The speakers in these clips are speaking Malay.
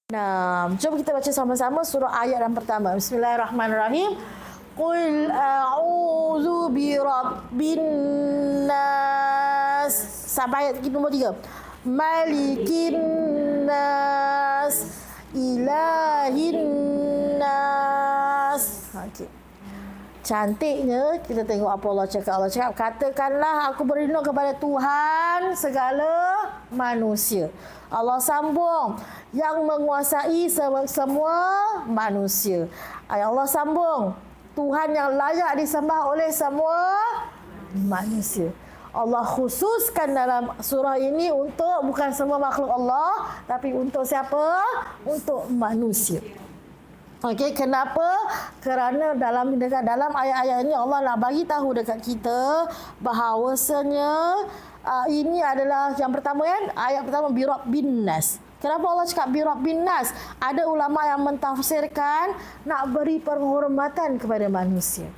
Nah, jom kita baca sama-sama surah ayat yang pertama. Bismillahirrahmanirrahim. Qul a'udzu birabbin nas. Sampai ayat nombor 3. Malikin nas, ilahin nas. Okey. Cantiknya kita tengok apa Allah cakap. Allah cakap, katakanlah aku berlindung kepada Tuhan segala manusia. Allah sambung, yang menguasai semua manusia. Allah sambung, Tuhan yang layak disembah oleh semua manusia. Allah khususkan dalam surah ini untuk bukan semua makhluk Allah, tapi untuk siapa? Untuk manusia. Okey, kenapa? Kerana dekat dalam ayat-ayat ini Allah nak bagi tahu dekat kita bahawasanya ini adalah yang pertama kan, ayat pertama birabbin nas. Kenapa Allah cakap birabbin nas? Ada ulama yang mentafsirkan nak beri penghormatan kepada manusia.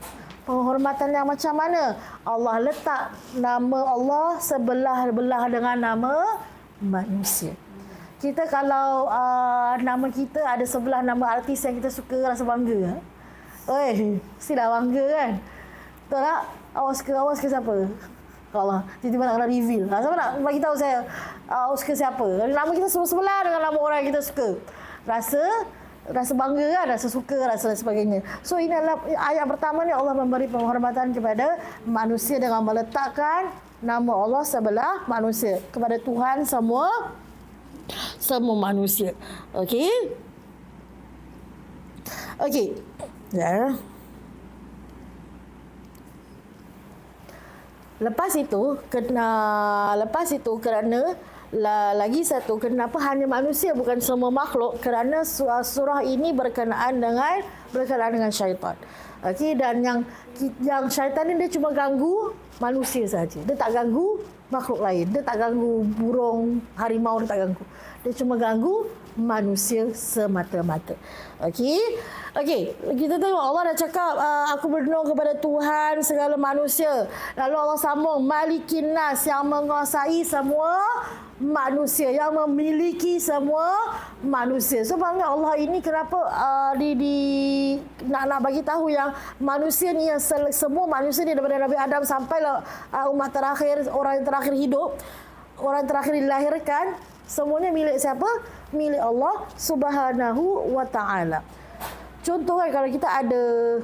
Penghormatan yang macam mana? Allah letak nama Allah sebelah-belah dengan nama manusia. Kita kalau nama kita ada sebelah nama artis yang kita suka, rasa bangga. Mestilah bangga kan? Betul tak? Awak suka siapa? Allah, tiba-tiba nak kena reveal. Siapa nak bagi tahu saya awak suka siapa? Nama kita sebelah dengan nama orang yang kita suka. Rasa bangga kan, rasa suka, rasa sebagainya. So ini adalah ayat pertama ni, Allah memberi penghormatan kepada manusia dengan meletakkan nama Allah sebelah manusia kepada Tuhan semua manusia. Okey. Ya. Lepas itu kerana lagi satu, kenapa hanya manusia bukan semua makhluk? Kerana surah ini berkenaan dengan syaitan. Okey, dan yang syaitan ni dia cuma ganggu manusia saja. Dia tak ganggu makhluk lain. Dia tak ganggu burung, harimau, dia tak ganggu. Dia cuma ganggu manusia semata-mata. Okey, kita tengok Allah dah cakap aku berlindung kepada Tuhan segala manusia. Lalu Allah sambung, Malikin nas, yang menguasai semua manusia, yang memiliki semua manusia. Sebenarnya Allah ini kenapa nak bagi tahu yang manusia ni, yang semua manusia ni daripada Nabi Adam sampai umat terakhir, orang yang terakhir hidup, orang terakhir dilahirkan, semuanya milik siapa? Milik Allah Subhanahu wa ta'ala. Contoh kan, kalau kita ada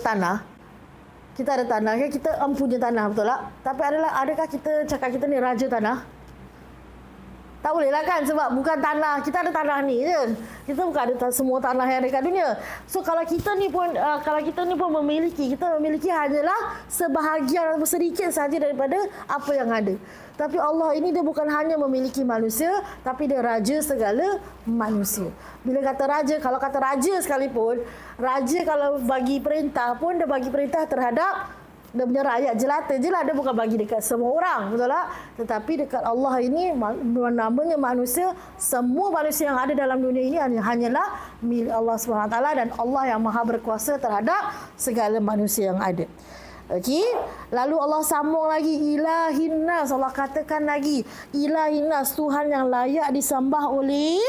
tanah, kan, kita punya tanah, betul tak? Tapi adakah kita cakap kita ni raja tanah? Tak boleh lah kan, sebab bukan tanah. Kita ada tanah ni je. Kita bukan ada semua tanah yang ada kat dunia. So kalau kita ni pun memiliki hanyalah sebahagian atau sedikit saja daripada apa yang ada. Tapi Allah ini dia bukan hanya memiliki manusia, tapi dia raja segala manusia. Bila kata raja, kalau kata raja sekalipun, raja kalau bagi perintah pun dia bagi perintah terhadap dia punya rakyat jelata je lah. Dia bukan bagi dekat semua orang, betul tak? Tetapi dekat Allah ini, namanya manusia, semua manusia yang ada dalam dunia ini hanyalah milik Allah SWT, dan Allah yang maha berkuasa terhadap segala manusia yang ada. Okey, lalu Allah sambung lagi, ilahin nas. Allah katakan lagi, ilahin nas, Tuhan yang layak disembah oleh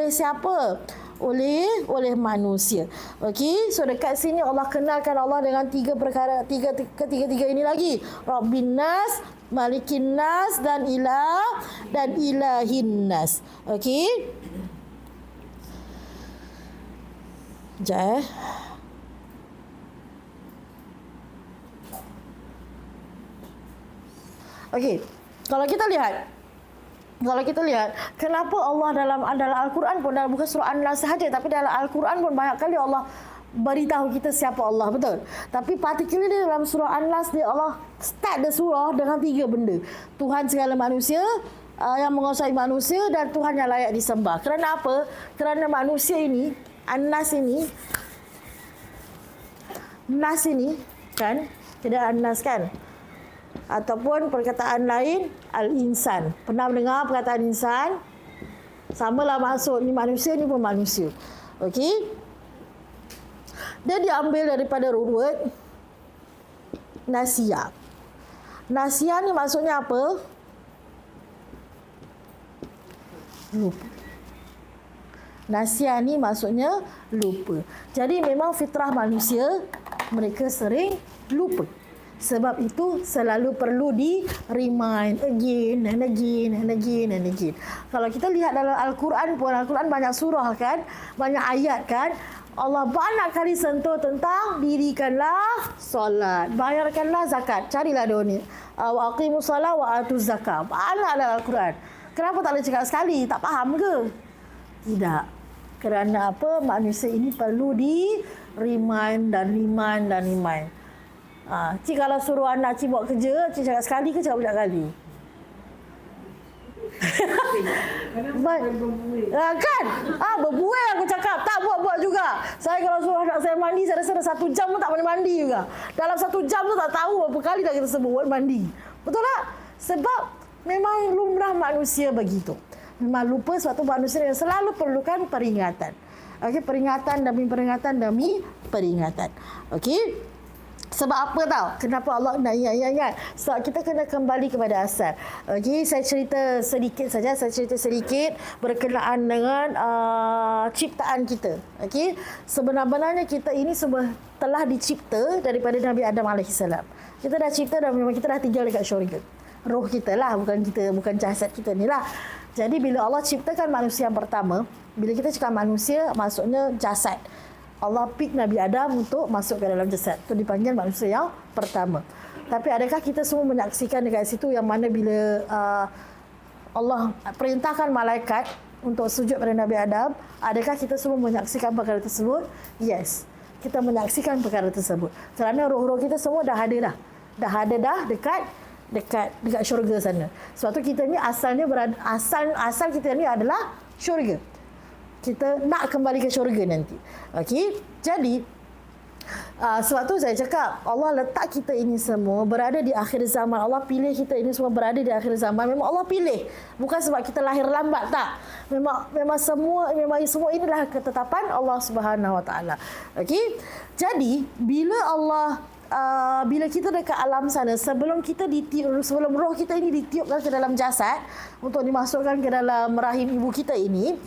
siapa? Oleh manusia. Okey, so dekat sini Allah kenalkan Allah dengan tiga perkara, ketiga ini lagi, Rabbin nas, Malikin nas, dan ilahin nas. Okey, sekejap. Okey, kalau kita lihat, kenapa Allah dalam Al-Quran pun, dalam bukan surah An-Nas sahaja, tapi dalam Al-Quran pun banyak kali Allah beritahu kita siapa Allah, betul? Tapi particularly dalam surah An-Nas, Allah start surah dengan 3 benda. Tuhan segala manusia, yang menguasai manusia, dan Tuhan yang layak disembah. Kerana apa? Kerana manusia ini, An-Nas ini kan, tidak An-Nas kan? Ataupun perkataan lain, al-insan. Pernah mendengar perkataan insan? Samalah maksud, ni manusia, ni pun manusia. Okey? Dia diambil daripada root word nasia. Nasia ni maksudnya apa? Lupa. Nasiya ni maksudnya lupa. Jadi memang fitrah manusia, mereka sering lupa. Sebab itu selalu perlu di remind again and again and again and again. Kalau kita lihat dalam Al-Quran pun, Al-Quran banyak surah kan, banyak ayat kan. Allah banyak kali sentuh tentang dirikanlah solat, bayarkanlah zakat, carilah dunia. Wa aqimus solat wa atuz zakat. Banyak dalam Al-Quran. Kenapa tak boleh cakap sekali? Tak faham ke? Tidak. Kerana apa? Manusia ini perlu di remind dan remind dan remind. Cik kalau suruh anak cik buat kerja, cik cakap sekali ke cakap banyak kali? Kan? Berbual aku cakap. Tak buat-buat juga. Saya kalau suruh anak saya mandi, saya rasa 1 jam pun tak boleh mandi juga. Dalam 1 jam tu tak tahu berapa kali dah kita sebut mandi. Betul tak? Sebab memang lumrah manusia begitu. Memang lupa, sebab tu manusia yang selalu perlukan peringatan. Okey, peringatan demi peringatan demi peringatan. Okey? Sebab apa tahu? Kenapa Allah nak ingat? Sebab kita kena kembali kepada asal. Okey, saya cerita sedikit saja. Saya cerita sedikit berkenaan dengan ciptaan kita. Okey, sebenarnya kita ini semua telah dicipta daripada Nabi Adam alaihissalam. Kita dah cipta dan memang kita dah tinggal dekat syurga. Roh kita lah, bukan jasad kita ni lah. Jadi bila Allah ciptakan manusia yang pertama, bila kita cakap manusia, maksudnya jasad. Allah pick Nabi Adam untuk masuk ke dalam jasad. Itu dipanggil manusia yang pertama. Tapi adakah kita semua menyaksikan dekat situ yang mana bila Allah perintahkan malaikat untuk sujud pada Nabi Adam, adakah kita semua menyaksikan perkara tersebut? Yes. Kita menyaksikan perkara tersebut. Kerana roh-roh kita semua dah ada dah. Dah ada dah dekat syurga sana. Sebab tu kita ni asalnya asal kita ni adalah syurga. Kita nak kembali ke syurga nanti. Okey. Jadi sebab tu saya cakap Allah letak kita ini semua berada di akhir zaman. Allah pilih kita ini semua berada di akhir zaman. Memang Allah pilih. Bukan sebab kita lahir lambat, tak. Memang semua inilah ketetapan Allah Subhanahu Wa Taala. Okey. Jadi bila kita dekat alam sana, sebelum roh kita ini ditiupkan ke dalam jasad untuk dimasukkan ke dalam rahim ibu kita ini,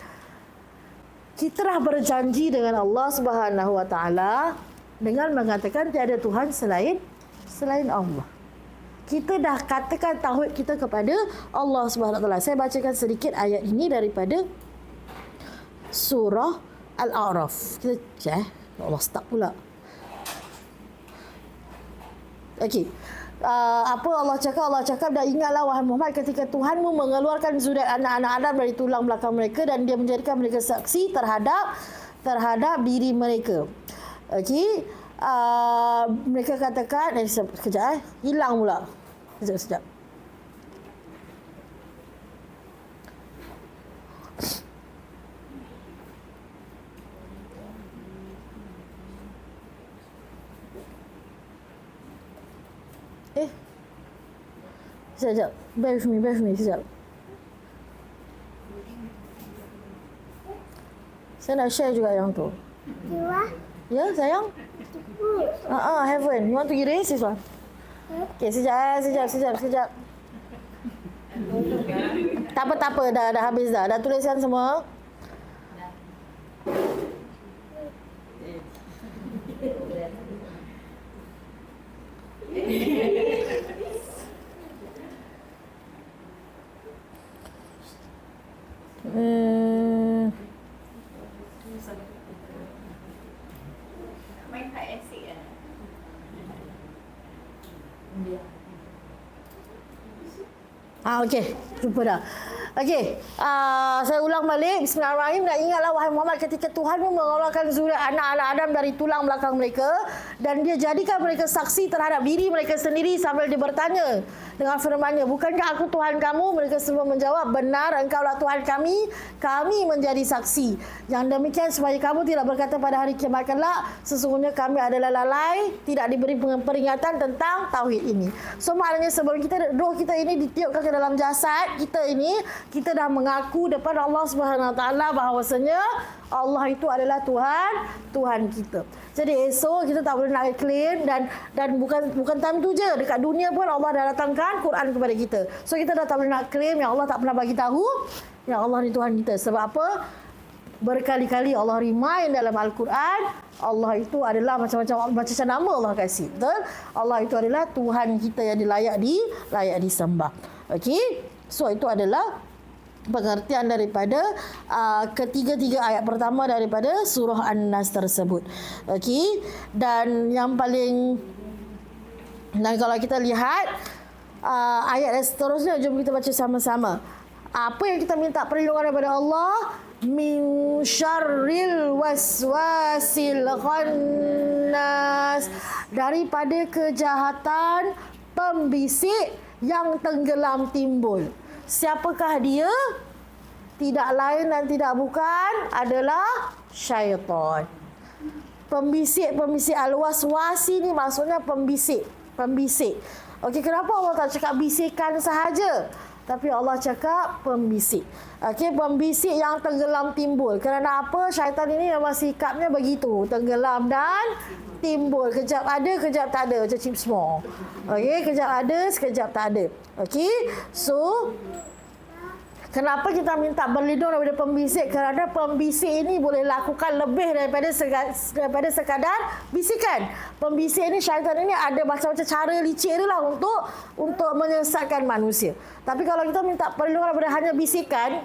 kita dah berjanji dengan Allah Subhanahu Wa Taala dengan mengatakan tiada Tuhan selain Allah. Kita dah katakan tauhid kita kepada Allah Subhanahu Wa Taala. Saya bacakan sedikit ayat ini daripada surah Al-A'raf. Kita Allah stuck pula. Okey. Apa Allah cakap, dan ingatlah wahai Muhammad ketika Tuhanmu mengeluarkan zuriat anak-anak Adam dari tulang belakang mereka dan dia menjadikan mereka saksi terhadap diri mereka. Okey. Mereka katakan sekejap hilang pula. Sekejap. Sekejap. Bear with me. Sekejap. Saya nak share juga yang tu. Ya, sayang? Heaven. You want to erase this one? Okay, sekejap. Tak apa. Dah habis dah. Dah tuliskan semua. Main high asik kan? Okey, jumpa dah. Okey, saya ulang balik. Bismillahirrahmanirrahim. Dan ingatlah wahai Muhammad ketika Tuhanmu mengeluarkan zuriat anak-anak Adam dari tulang belakang mereka dan dia jadikan mereka saksi terhadap diri mereka sendiri sambil dia bertanya dengan firman-Nya, bukankah aku Tuhan kamu? Mereka semua menjawab, benar, engkaulah Tuhan kami. Kami menjadi saksi. Yang demikian supaya kamu tidak berkata pada hari kiamat kelak, sesungguhnya kami adalah lalai, tidak diberi peringatan tentang tauhid ini. So maknanya sebelum roh kita ini ditiupkan ke dalam jasad kita ini, kita dah mengaku depan Allah Subhanahu Wa Taala bahawasanya Allah itu adalah Tuhan kita. Jadi esok kita tak boleh nak claim dan bukan time tu je, dekat dunia pun Allah dah datangkan Quran kepada kita. So kita dah tak boleh nak claim yang Allah tak pernah bagi tahu yang Allah ni Tuhan kita. Sebab apa? Berkali-kali Allah remind dalam Al-Quran, Allah itu adalah macam-macam nama Allah kasih. Betul? Allah itu adalah Tuhan kita yang layak disembah. Okey? So itu adalah pengertian daripada ketiga-tiga ayat pertama daripada surah An-Nas tersebut. Okey? Dan yang paling, dan kalau kita lihat ayat seterusnya, jom kita baca sama-sama. Apa yang kita minta perlindungan daripada Allah? Min syarril waswasil khannas, daripada kejahatan pembisik yang tenggelam timbul. Siapakah dia? Tidak lain dan tidak bukan adalah syaitan. Pembisik al-waswasi ni maksudnya pembisik. Okey, kenapa Allah tak cakap bisikan sahaja? Tapi Allah cakap pembisik. Okey, pembisik yang tenggelam timbul. Kerana apa? Syaitan ini memang sikapnya begitu. Tenggelam dan timbul. Kejap ada, kejap tak ada. Macam chips small. Okey, kejap ada, sekejap tak ada. Okey, so kenapa kita minta berlindung daripada pembisik? Kerana pembisik ini boleh lakukan lebih daripada sekadar bisikan. Pembisik ini, syaitan ini ada macam-macam cara licik dia lah untuk menyesatkan manusia. Tapi kalau kita minta perlindungan daripada hanya bisikan,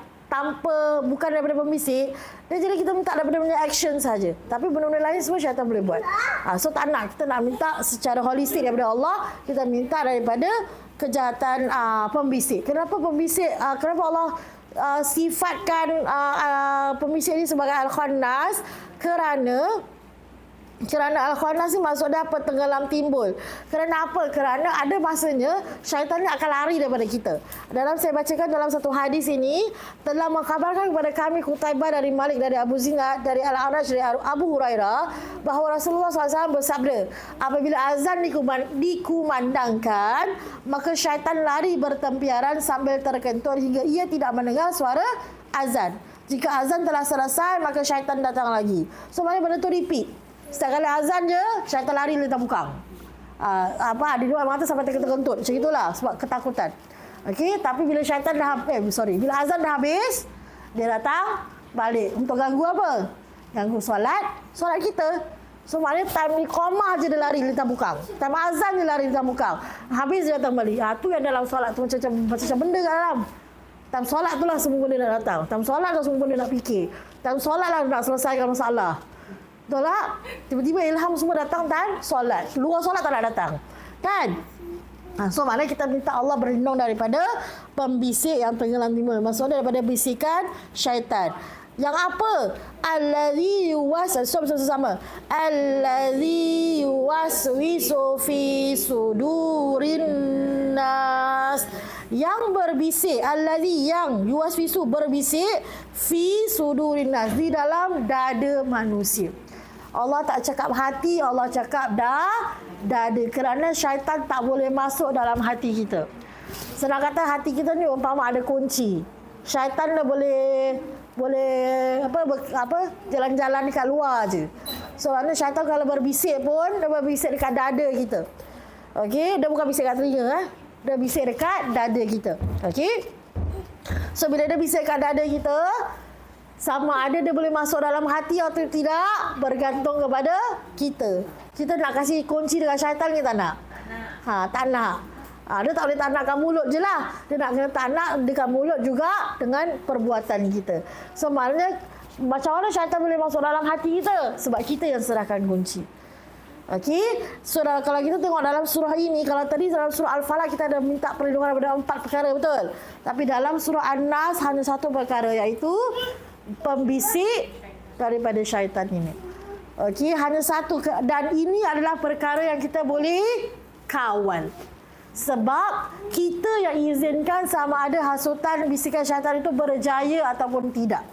bukan daripada pembisik, dan jadi kita minta daripada action saja. Tapi benda-benda lain semua syaitan boleh buat. So tak nak, kita nak minta secara holistik daripada Allah, kita minta daripada kejahatan pembisik. Kenapa pembisik? Kenapa Allah sifatkan pembisik ini sebagai al-khannas? Kerana al-khannas ni maksudnya apa? Tenggelam timbul. Kerana apa? Kerana ada masanya syaitan ni akan lari daripada kita. Saya bacakan dalam satu hadis ini, telah mengkhabarkan kepada kami Qutaibah dari Malik, dari Abu Zinad, dari Al-A'raj, dari Abu Hurairah, bahawa Rasulullah SAW bersabda, apabila azan dikumandangkan, maka syaitan lari bertempiaran sambil terkentut hingga ia tidak mendengar suara azan. Jika azan telah selesai, maka syaitan datang lagi. So, mana benda tu repeat. Setiap kali azan je, syaitan lari letak bukang. Di luar mata sampai terkentut. Macam itulah sebab ketakutan. Okey, tapi bila syaitan bila azan dah habis, dia datang balik untuk ganggu apa? Ganggu solat kita. So maknanya time iqamah je dia lari letak bukang. Time azan je lari letak bukang. Habis dia datang balik. Tu yang dalam solat tu macam benda kat dalam. Time solat tu lah semua benda nak datang. Time solat tu semua benda nak fikir. Time solat lah nak selesaikan masalah. Betul tak? Tiba-tiba ilham semua datang dan solat. Luar solat tak nak datang. Kan? So maknanya kita minta Allah berlindung daripada pembisik yang tenggelam timbul. Maksudnya daripada bisikan syaitan. Yang apa? Allazi sama. Allazi yuwaswisu fi sudurin nas. Yang berbisik, allazi yang yuwaswisu berbisik fi sudurin nas, di dalam dada manusia. Allah tak cakap hati, Allah cakap dada. Kerana syaitan tak boleh masuk dalam hati kita. Senang kata hati kita ni umpama ada kunci. Syaitan dah boleh jalan-jalan dekat luar je. So maknanya syaitan kalau berbisik pun dia berbisik dekat dada kita. Okey, dia bukan bisik dekat telinga Dia bisik dekat dada kita. Okey? So bila dia bisik dekat dada kita, sama ada dia boleh masuk dalam hati atau tidak bergantung kepada kita. Kita nak kasih kunci dengan syaitan ke tak nak? Tak nak. Dia tak boleh tanakkan mulut je lah. Dia nak kena tanak dekat mulut juga dengan perbuatan kita. So maknanya macam mana syaitan boleh masuk dalam hati kita? Sebab kita yang serahkan kunci. Okey? So kalau kita tengok dalam surah ini, kalau tadi dalam surah Al-Falaq kita ada minta perlindungan daripada 4 perkara, betul? Tapi dalam surah An-Nas hanya 1 perkara, iaitu pembisik daripada syaitan ini. Okey, hanya 1, dan ini adalah perkara yang kita boleh kawal. Sebab kita yang izinkan sama ada hasutan bisikan syaitan itu berjaya ataupun tidak.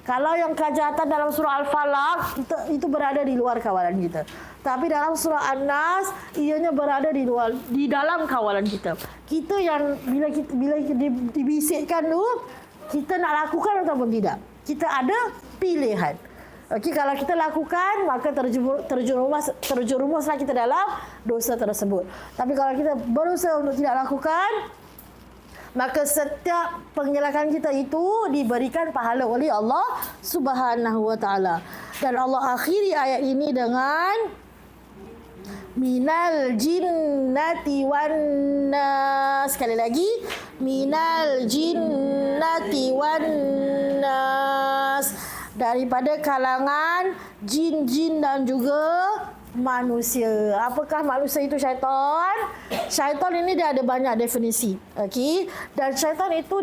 Kalau yang kejahatan dalam surah Al-Falaq itu berada di luar kawalan kita. Tapi dalam surah An-Nas ianya berada di dalam kawalan kita. Kita yang bila dibisikkan tu, kita nak lakukan ataupun tidak. Kita ada pilihan. Okey, kalau kita lakukan, maka terjerumuslah kita dalam dosa tersebut. Tapi kalau kita berusaha untuk tidak lakukan, maka setiap penghilangkan kita itu diberikan pahala oleh Allah Subhanahu wa taala. Dan Allah akhiri ayat ini dengan minal jinnati wan nas. Sekali lagi, minal jinnati wan nas, daripada kalangan jin-jin dan juga manusia. Apakah manusia itu syaitan? Syaitan ini dia ada banyak definisi. Okey. Dan syaitan itu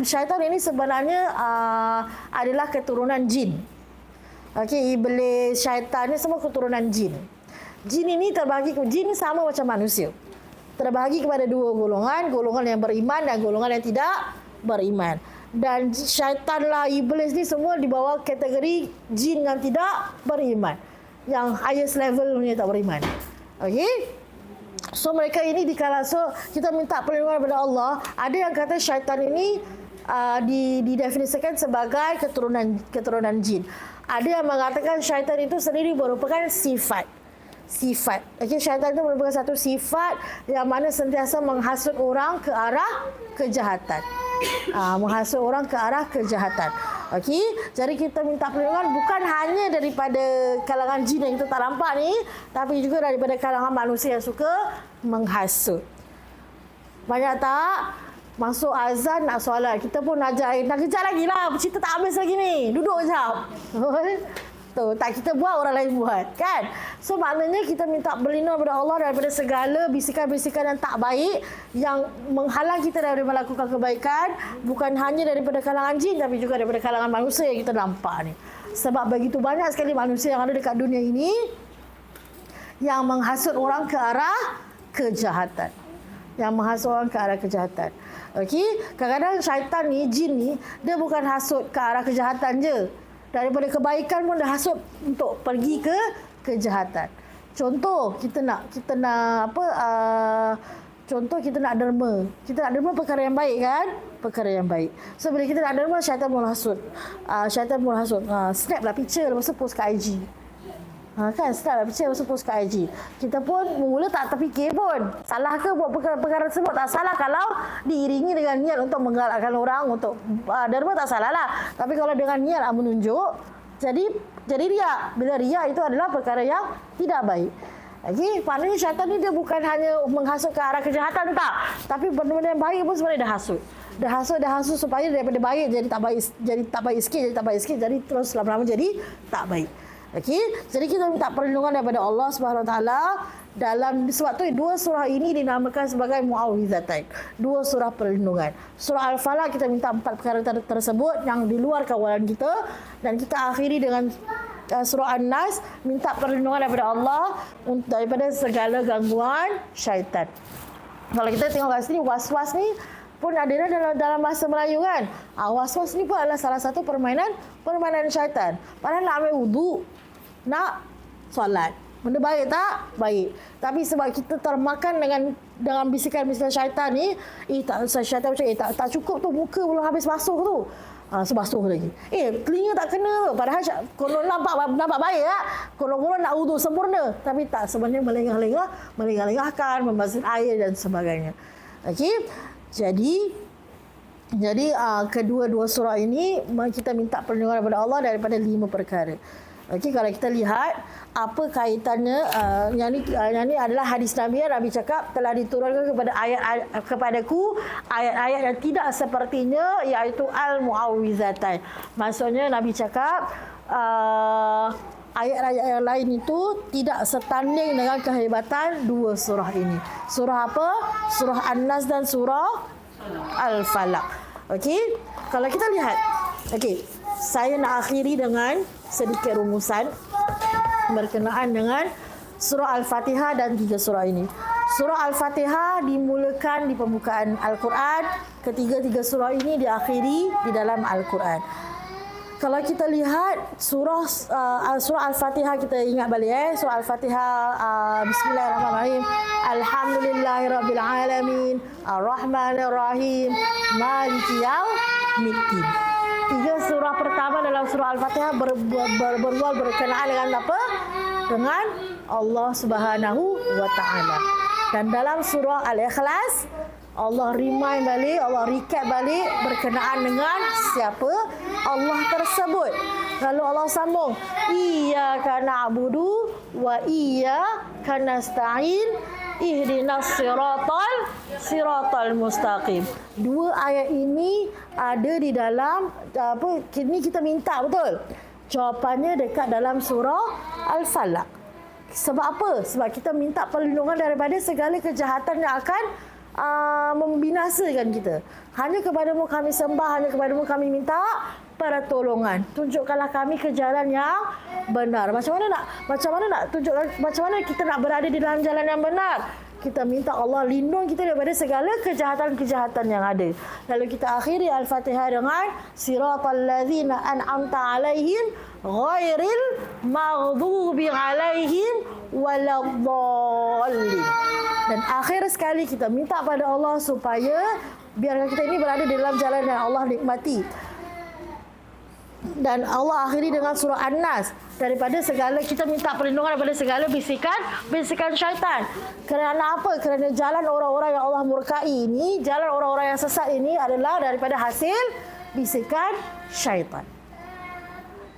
syaitan ini sebenarnya adalah keturunan jin. Okey, iblis, syaitan ni semua keturunan jin. Jin ini terbahagi, jin sama macam manusia. Terbahagi kepada dua golongan, golongan yang beriman dan golongan yang tidak beriman. Dan syaitanlah, iblis ni semua di bawah kategori jin yang tidak beriman, yang highest level punya tak beriman. Okey. So mereka ini so kita minta perlindungan kepada Allah. Ada yang kata syaitan ini didefinisikan sebagai keturunan jin. Ada yang mengatakan syaitan itu sendiri merupakan sifat. Okey, syaitan itu merupakan satu sifat yang mana sentiasa menghasut orang ke arah kejahatan. Menghasut orang ke arah kejahatan. Okey, jadi kita minta perlindungan bukan hanya daripada kalangan jin yang kita tak nampak ni, tapi juga daripada kalangan manusia yang suka menghasut. Banyak tak? Masuk azan nak solat, kita pun nak kejap lagi lah, cerita tak habis lagi ni, duduk sekejap. Tuh, tak kita buat, orang lain buat, kan? So maknanya kita minta berlindung kepada Allah daripada segala bisikan-bisikan yang tak baik yang menghalang kita dari melakukan kebaikan, bukan hanya daripada kalangan jin tapi juga daripada kalangan manusia yang kita nampak ni. Sebab begitu banyak sekali manusia yang ada dekat dunia ini yang menghasut orang ke arah kejahatan. Okey, kadang-kadang syaitan ni, jin ni, dia bukan hasut ke arah kejahatan je. Daripada kebaikan pun dah hasut untuk pergi ke kejahatan. Contoh kita nak derma. Kita nak derma perkara yang baik, kan? Perkara yang baik. So bila kita nak derma, syaitan pun hasut. Snap lah picture lepas tu post kat IG. Kan, start lah lepas tu post kat IG. Kita pun mula tak terfikir pun salah ke buat perkara tersebut. Tak salah kalau diiringi dengan niat untuk menggalakkan orang, untuk derma tak salah lah. Tapi kalau dengan niat menunjuk, jadi riak. Bila riak itu adalah perkara yang tidak baik. Okey, maknanya syaitan ni dia bukan hanya menghasut ke arah kejahatan, tak. Tapi benda-benda yang baik pun sebenarnya dah hasut. Dah hasut supaya daripada baik jadi tak baik sikit, jadi terus lama-lama jadi tak baik. Okey, jadi kita minta perlindungan daripada Allah Subhanahu Wa Taala dalam, sebab tu dua surah ini dinamakan sebagai muawwizatain, dua surah perlindungan. Surah Al-Falaq kita minta 4 perkara tersebut yang di luar kawalan kita, dan kita akhiri dengan surah An-Nas, minta perlindungan daripada Allah daripada segala gangguan syaitan. Kalau kita tengok kat sini, was-was ni pun ada dalam bahasa Melayu, kan? Was-was ni pun adalah salah satu permainan syaitan. Padahal nak ambil wudu, nak solat, benda baik tak? Baik. Tapi sebab kita termakan dengan bisikan-bisikan syaitan ni, syaitan macam tak cukup tu, muka belum habis basuh tu. So basuh lagi. Telinga tak kena tu. Padahal konon nampak baik tak? Konon nak wudu sempurna. Tapi tak, sebenarnya melengah-lengahkan, membasuh air dan sebagainya. Okey. Jadi kedua-dua surah ini kita minta perlindungan kepada Allah daripada 5 perkara. Okey, kalau kita lihat apa kaitannya, yang ni adalah hadis Nabi. Nabi cakap telah diturunkan kepadaku ayat-ayat yang tidak sepertinya, iaitu al-muawwizatain. Maksudnya Nabi cakap ayat-ayat yang lain itu tidak setanding dengan kehebatan dua surah ini. Surah apa? Surah An-Nas dan surah Al-Falaq. Okey, kalau kita lihat, okey, saya nak akhiri dengan sedikit rumusan berkenaan dengan surah Al-Fatihah dan 3 surah ini. Surah Al-Fatihah dimulakan di pembukaan Al-Quran, ketiga-tiga surah ini diakhiri di dalam Al-Quran. Kalau kita lihat surah Al-Fatihah, kita ingat balik surah Al-Fatihah, bismillahirrahmanirrahim, alhamdulillahirabbil alamin, arrahmanirrahim, maliki yaumiddin. 3 surah pertama dalam surah Al-Fatihah berbual berkenaan dengan apa? Dengan Allah Subhanahu wa taala. Dan dalam surah Al-Ikhlas, Allah remind balik, Allah recap balik berkenaan dengan siapa Allah tersebut. Lalu Allah sambung, iyyaka na'budu wa iyyaka nasta'in ihdinas siratal mustaqim. Dua ayat ini ada di dalam apa? Kini kita minta betul. Jawapannya dekat dalam surah Al-Falaq. Sebab apa? Sebab kita minta perlindungan daripada segala kejahatan yang akan membinasakan kita. Hanya kepadamu kami sembah, hanya kepadamu kami minta pertolongan. Tunjukkanlah kami ke jalan yang benar. Macam mana kita nak berada di dalam jalan yang benar? Kita minta Allah lindung kita daripada segala kejahatan-kejahatan yang ada. Lalu kita akhiri Al-Fatihah dengan siratal ladzina an'amta alaihim ghairil maghdubi alaihim waladdallin. Dan akhir sekali kita minta pada Allah supaya biarkan kita ini berada di dalam jalan yang Allah nikmati. Dan Allah akhiri dengan surah An-Nas, daripada segala kita minta perlindungan daripada segala bisikan syaitan. Kerana apa? Kerana jalan orang-orang yang Allah murkai ini, jalan orang-orang yang sesat ini adalah daripada hasil bisikan syaitan.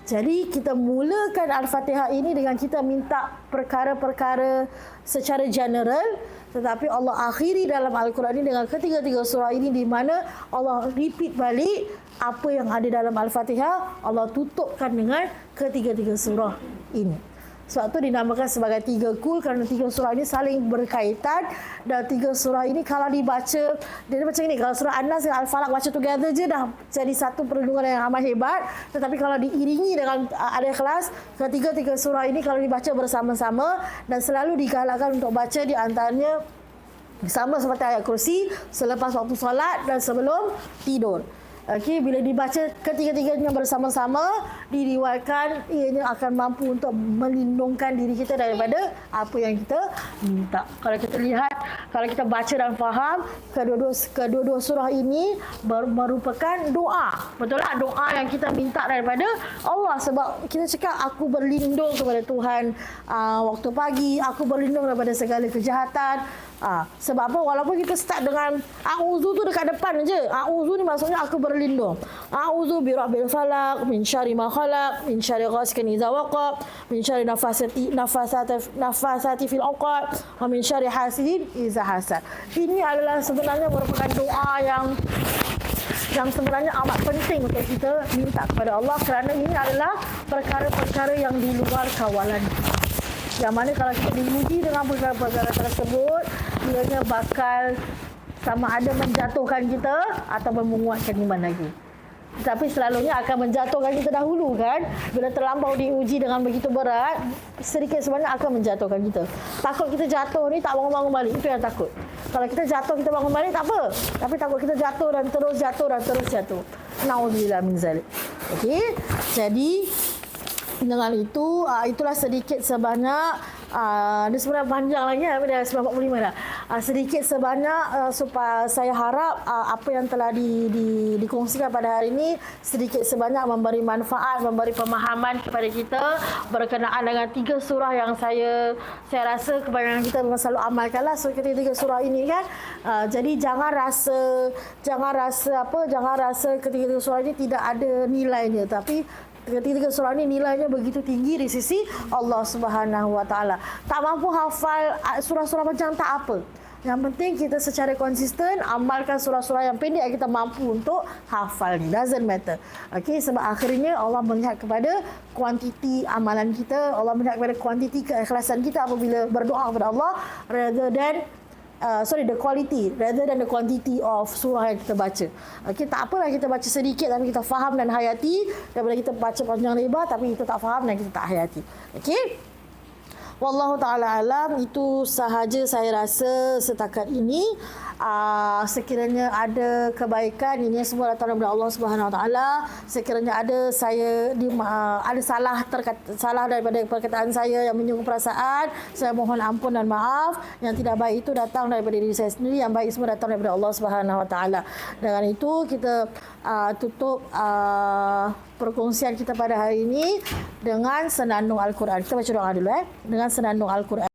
Jadi kita mulakan Al-Fatihah ini dengan kita minta perkara-perkara secara general, tetapi Allah akhiri dalam Al-Quran ini dengan ketiga-tiga surah ini di mana Allah repeat balik apa yang ada dalam Al-Fatihah, Allah tutupkan dengan ketiga-tiga surah ini. Sebab tu dinamakan sebagai tiga kul, kerana tiga surah ini saling berkaitan. Dan tiga surah ini kalau dibaca, dia macam ni, kalau surah An-Nas dan Al-Falaq baca together je dah jadi satu perlindungan yang amat hebat. Tetapi kalau diiringi dengan Al-Ikhlas, ketiga-tiga surah ini kalau dibaca bersama-sama, dan selalu digalakkan untuk baca di antaranya sama seperti ayat kursi, selepas waktu solat dan sebelum tidur. Okey, bila dibaca ketiga-tiganya bersama-sama, diriwayatkan ianya akan mampu untuk melindungkan diri kita daripada apa yang kita minta. Kalau kita lihat, kalau kita baca dan faham, kedua-dua surah ini merupakan doa. Betul tak? Doa yang kita minta daripada Allah. Sebab kita cakap, aku berlindung kepada Tuhan waktu pagi, aku berlindung daripada segala kejahatan. Sebab apa? Walaupun kita start dengan a'udzu tu dekat depan je. A'udzu ni maksudnya aku berlindung. A'udzu bi rabbil falaq min syarri ma khalaq min syarri ghasikin idza waqab min syarri nafasati fil 'uqad wa min syarri hasidin idza hasad. Ini adalah sebenarnya merupakan doa yang sebenarnya amat penting untuk kita minta kepada Allah, kerana ini adalah perkara-perkara yang di luar kawalan. Yang mana kalau kita diuji dengan perkara-perkara tersebut, ianya bakal sama ada menjatuhkan kita atau menguatkan iman lagi. Tapi selalunya akan menjatuhkan kita dahulu kan. Bila terlampau diuji dengan begitu berat, sedikit sebanyak akan menjatuhkan kita. Takut kita jatuh ni tak bangun-bangun balik, itu yang takut. Kalau kita jatuh, kita bangun balik tak apa. Tapi takut kita jatuh dan terus jatuh. Nauzubillah min zalik. Okey. Jadi dengan itu, itulah sedikit sebanyak, dia sebenarnya panjang lagi, dah 9:45 dah. Sedikit sebanyak supaya saya harap apa yang telah dikongsikan pada hari ini sedikit sebanyak memberi manfaat, memberi pemahaman kepada kita berkenaan dengan tiga surah yang saya rasa kebanyakan kita memang selalu amalkanlah. So ketiga surah ini kan. Jadi jangan rasa ketiga surah ini tidak ada nilainya, tapi ketiga surah ini nilainya begitu tinggi di sisi Allah Subhanahu Wa Taala. Tak mampu hafal surah-surah macam tak apa. Yang penting kita secara konsisten amalkan surah-surah yang pendek yang kita mampu untuk hafal. Doesn't matter. Okey, sebab akhirnya Allah melihat kepada kuantiti amalan kita, Allah melihat kepada kuantiti keikhlasan kita apabila berdoa kepada Allah, rather than the quality rather than the quantity of surah yang kita baca. Okay, tak apalah kita baca sedikit tapi kita faham dan hayati, daripada kita baca panjang lebar tapi kita tak faham dan kita tak hayati. Okey. Wallahu ta'ala alam, itu sahaja saya rasa setakat ini. Sekiranya ada kebaikan, ini semua datang daripada Allah Subhanahu Wa Taala. Sekiranya ada ada salah daripada perkataan saya yang menyinggung perasaan, saya mohon ampun dan maaf. Yang tidak baik itu datang daripada diri saya sendiri, yang baik semua datang daripada Allah Subhanahu Wa Taala. Dengan itu kita tutup perkongsian kita pada hari ini dengan senandung Al-Quran. Kita baca doa dulu dengan senandung Al-Quran.